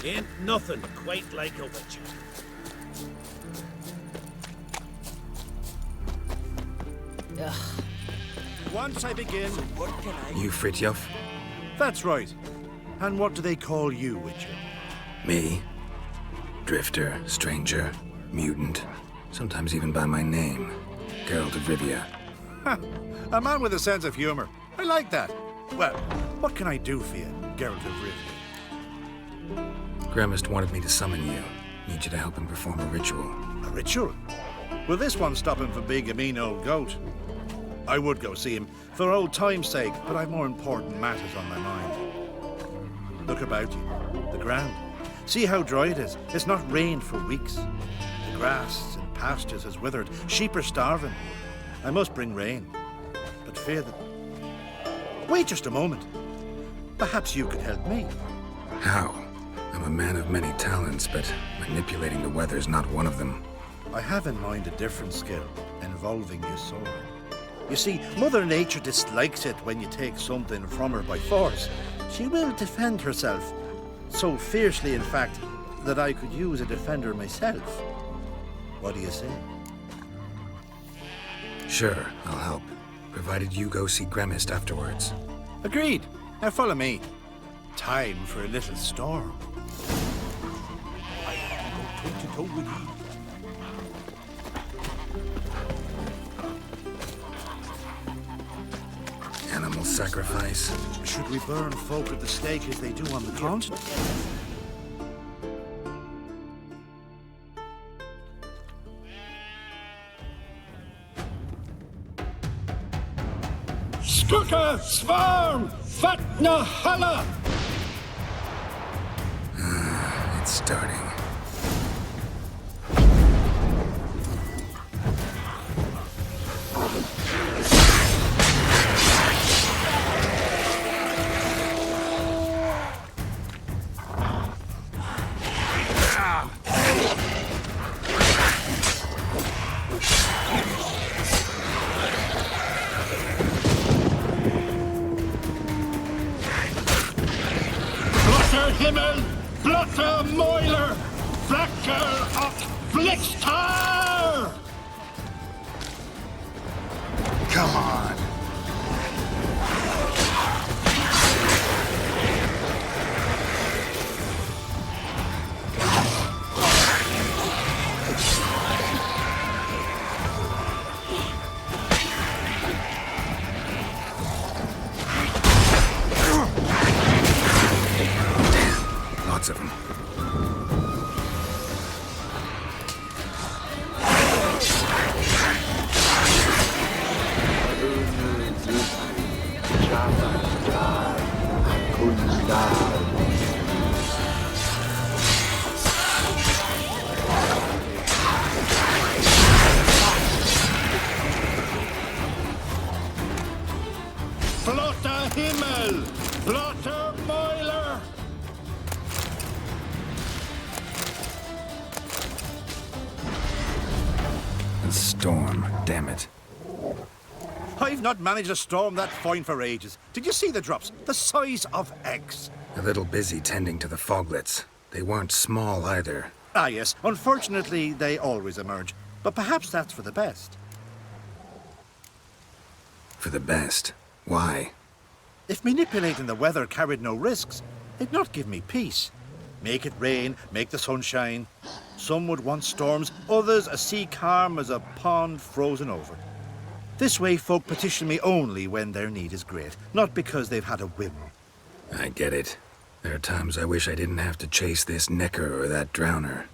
Speaker 5: Ain't nothing quite like a witcher.
Speaker 11: Once I begin...
Speaker 4: You Fritjof?
Speaker 11: That's right. And what do they call you, Witcher?
Speaker 4: Me? Drifter, stranger, mutant, sometimes even by my name. Geralt of Rivia.
Speaker 11: A man with a sense of humor. I like that. Well, what can I do for you, Geralt of Rivia?
Speaker 4: Gremist wanted me to summon you. Need you to help him perform a ritual.
Speaker 11: A ritual? Will this one stop him from being a mean old goat? I would go see him, for old time's sake, but I've more important matters on my mind. Look about you. The ground. See how dry it is. It's not rained for weeks. The grass and pastures has withered. Sheep are starving. I must bring rain. But fear that... Wait just a moment. Perhaps you could help me.
Speaker 4: How? I'm a man of many talents, but manipulating the weather's not one of them.
Speaker 11: I have in mind a different skill, involving your sword. You see, Mother Nature dislikes it when you take something from her by force. She will defend herself. So fiercely, in fact, that I could use a defender myself. What do you say?
Speaker 4: Sure, I'll help. Provided you go see Gremist afterwards.
Speaker 11: Agreed. Now follow me. Time for a little storm. I have to go toe-to-toe with you.
Speaker 4: Animal sacrifice.
Speaker 11: Should we burn folk at the stake as they do on the continent?
Speaker 12: Skugga Svarm Fatna Hala!
Speaker 4: It's starting.
Speaker 12: Himmel, Blotter Moiler, Flacker of Blixtar!
Speaker 4: Come on. Lots of them.
Speaker 12: Blotter Himmel, Blotter Moiler!
Speaker 4: A storm, damn it.
Speaker 11: I've not managed to storm that fine for ages. Did you see the drops? The size of eggs.
Speaker 4: A little busy tending to the foglets. They weren't small either.
Speaker 11: Ah, yes. Unfortunately, they always emerge. But perhaps that's for the best.
Speaker 4: For the best. Why?
Speaker 9: If manipulating the weather carried no risks, they'd not give me peace. Make it rain, make the sun shine. Some would want storms, others a sea calm as a pond frozen over. This way folk petition me only when their need is great, not because they've had a whim.
Speaker 4: I get it. There are times I wish I didn't have to chase this necker or that drowner.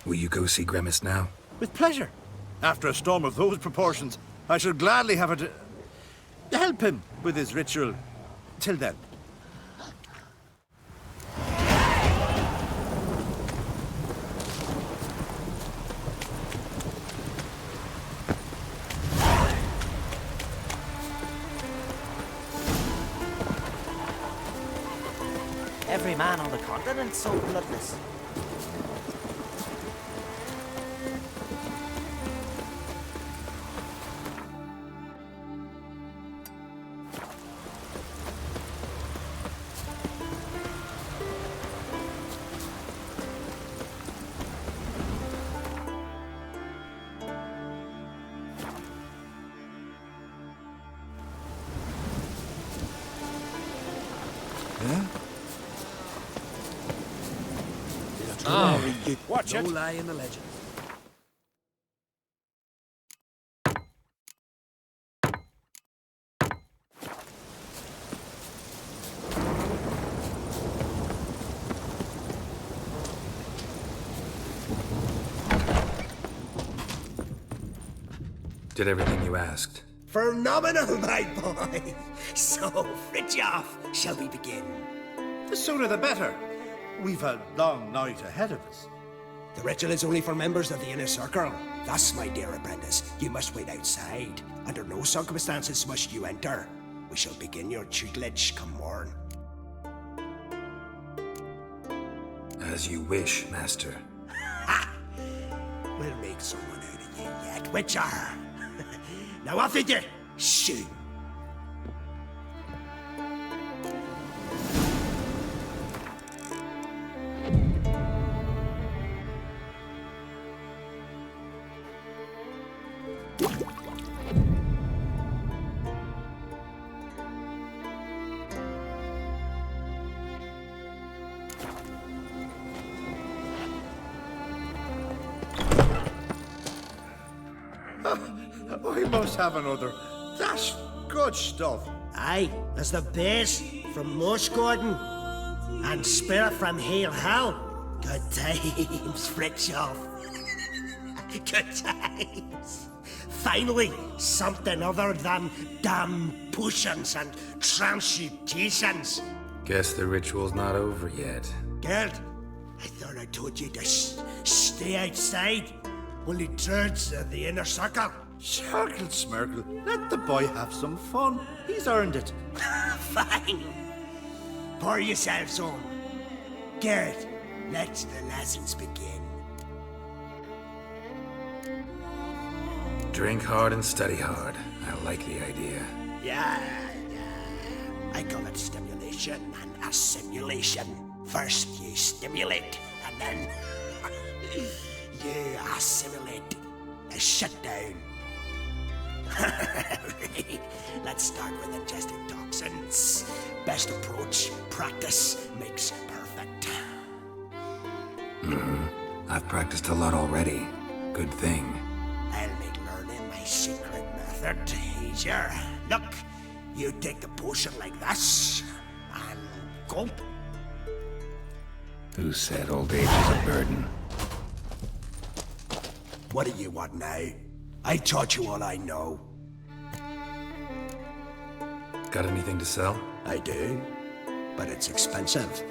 Speaker 4: Will you go see Grimace now?
Speaker 9: With pleasure. After a storm of those proportions, I should gladly have it to help him with his ritual. Till then.
Speaker 16: Every man on the continent so bloodless.
Speaker 15: Watch it. No lie in the legend.
Speaker 4: Did everything you asked?
Speaker 15: Phenomenal, my boy. So, Fritjof, shall we begin?
Speaker 9: The sooner the better. We've a long night ahead of us.
Speaker 15: The ritual is only for members of the inner circle. Thus, my dear apprentice, you must wait outside. Under no circumstances must you enter. We shall begin your tutelage come morn.
Speaker 4: As you wish, Master.
Speaker 15: Ha! We'll make someone out of you yet, Witcher. Now off with you! Shoot!
Speaker 9: We must have another. That's good stuff.
Speaker 15: Aye, there's the bass from Mosh Gordon and Spirit from Hale Hell. Good times, Fritjof. Good times. Finally, something other than damn potions and transmutations.
Speaker 4: Guess the ritual's not over yet.
Speaker 15: Gerd, I thought I told you to stay outside. Only turds of the inner circle.
Speaker 9: Sharkle Smirkle, let the boy have some fun. He's earned it.
Speaker 15: Fine. Pour yourselves home. Gerd, let the lessons begin.
Speaker 4: Drink hard and study hard. I like the idea.
Speaker 15: Yeah. I call it stimulation and assimilation. First you stimulate, and then you assimilate. A shutdown. Let's start with ingesting toxins. Best approach, practice makes perfect.
Speaker 4: I've practiced a lot already. Good thing.
Speaker 15: I'll make learning my secret method easier. Look, you take the potion like this, and gulp.
Speaker 4: Who said old age is a burden?
Speaker 15: What do you want now? I taught you all I know.
Speaker 4: Got anything to sell?
Speaker 15: I do, but it's expensive.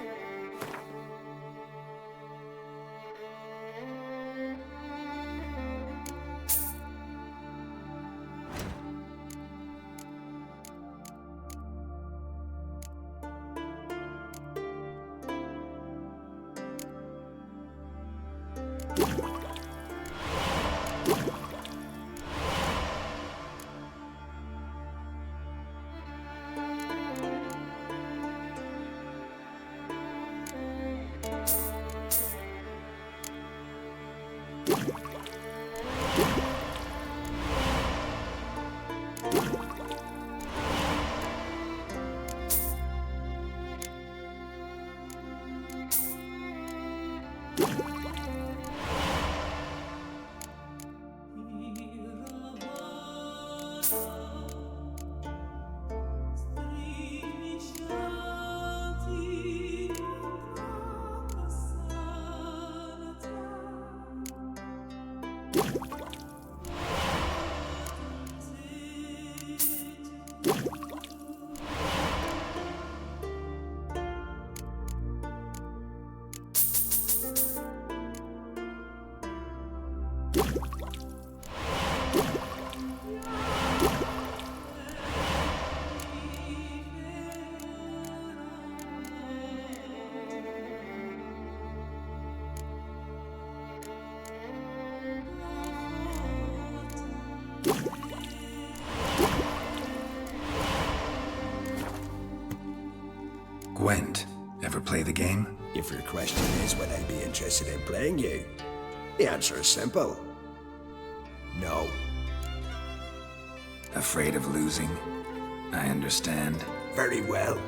Speaker 4: Gwent, ever play the game?
Speaker 15: If your question is would I be interested in playing you, the answer is simple. No.
Speaker 4: Afraid of losing? I understand.
Speaker 15: Very well.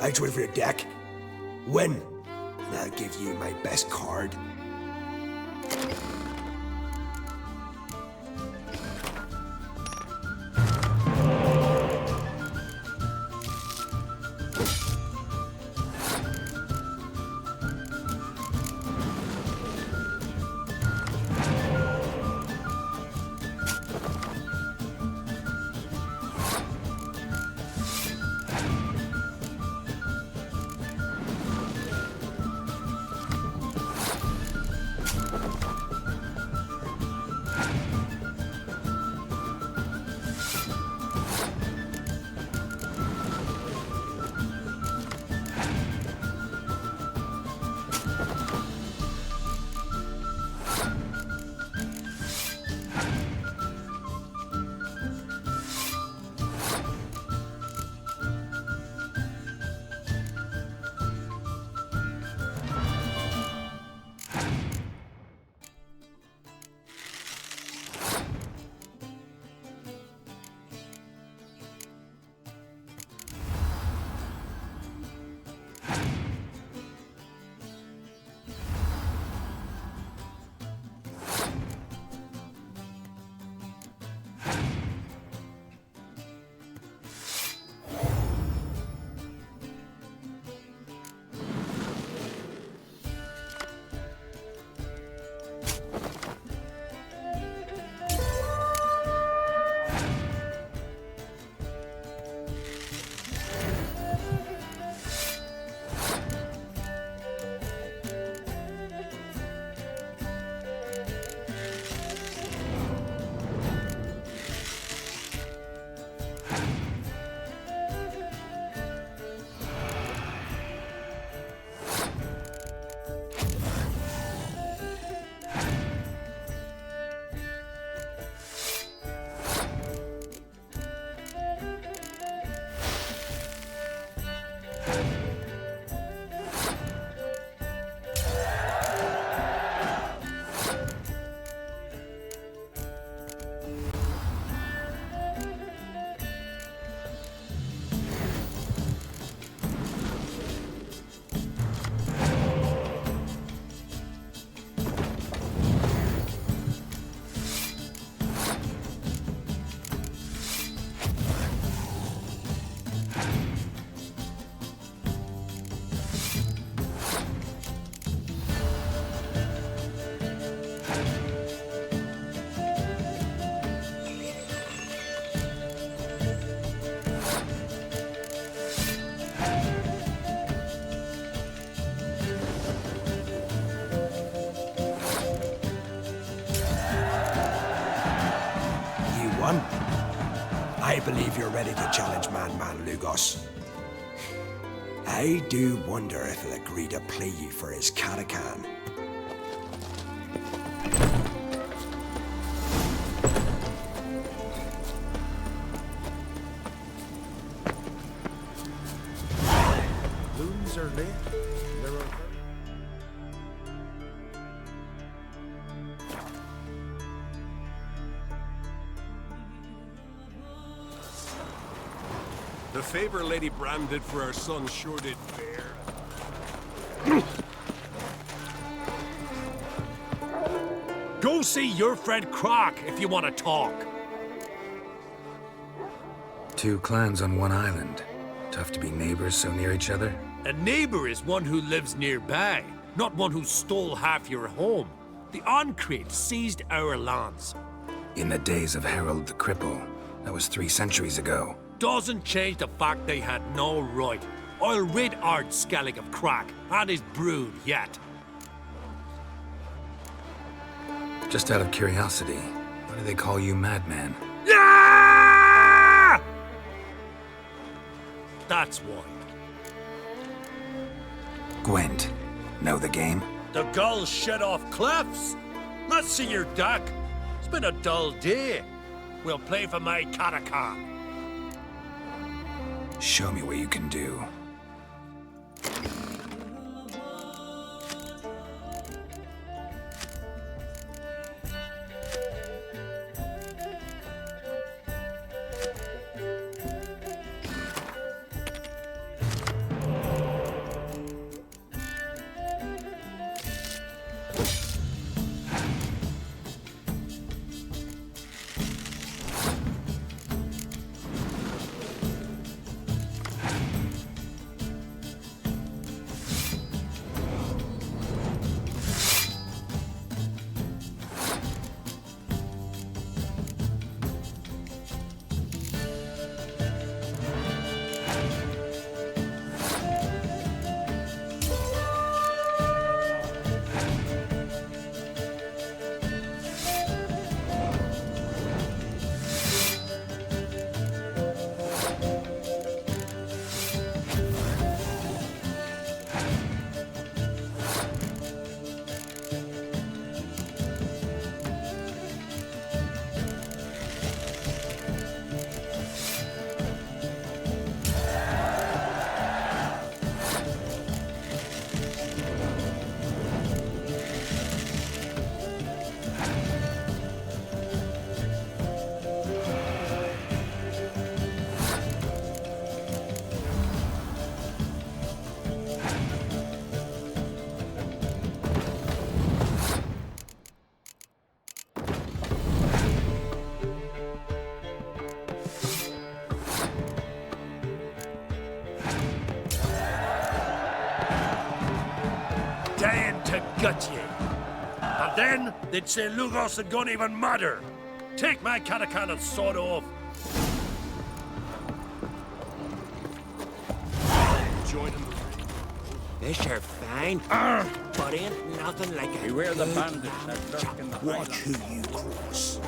Speaker 15: Out with your deck. Win, and I'll give you my best card. I believe you're ready to challenge Madman Lugos. I do wonder if he'll agree to play you for his Catacan.
Speaker 12: Loons are late. They're over.
Speaker 17: The favor Lady Bram did for our son sure did bear.
Speaker 7: Go see your friend Croc if you want to talk.
Speaker 4: Two clans on one island. Tough to be neighbors so near each other.
Speaker 7: A neighbor is one who lives nearby, not one who stole half your home. The Ancrete seized our lands.
Speaker 4: In the days of Harold the Cripple. That was 3 centuries ago.
Speaker 7: Doesn't change the fact they had no right. I'll rid Ard Skellig of Crack and his brood yet.
Speaker 4: Just out of curiosity, why do they call you Madman?
Speaker 7: Yeah! That's why.
Speaker 4: Gwent, know the game?
Speaker 7: The gulls shed off cliffs. Let's see your deck. It's been a dull day. We'll play for my Catacan.
Speaker 4: Show me what you can do.
Speaker 17: got ye. And then they'd say Lugos had gone even madder. Take my Catacan and sod off. Joining the
Speaker 16: This are fine, but ain't nothing like a
Speaker 3: Beware the
Speaker 16: good
Speaker 3: bandits
Speaker 16: lamb
Speaker 3: that lurk
Speaker 16: chop.
Speaker 3: in the
Speaker 15: Watch who you cross.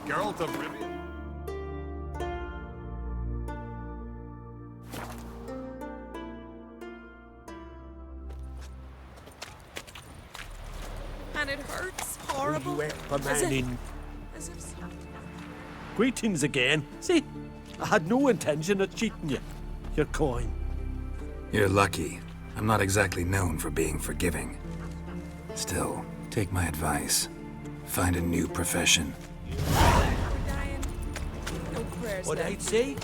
Speaker 17: Geralt of Rivia.
Speaker 18: And it hurts horrible.
Speaker 12: You a
Speaker 18: As
Speaker 12: man
Speaker 18: if-
Speaker 12: in.
Speaker 18: as if-
Speaker 12: Greetings again. See, I had no intention of cheating you. Your coin.
Speaker 4: You're lucky. I'm not exactly known for being forgiving. Still, take my advice. Find a new profession.
Speaker 18: No prayers
Speaker 12: What
Speaker 18: then.
Speaker 12: I'd say,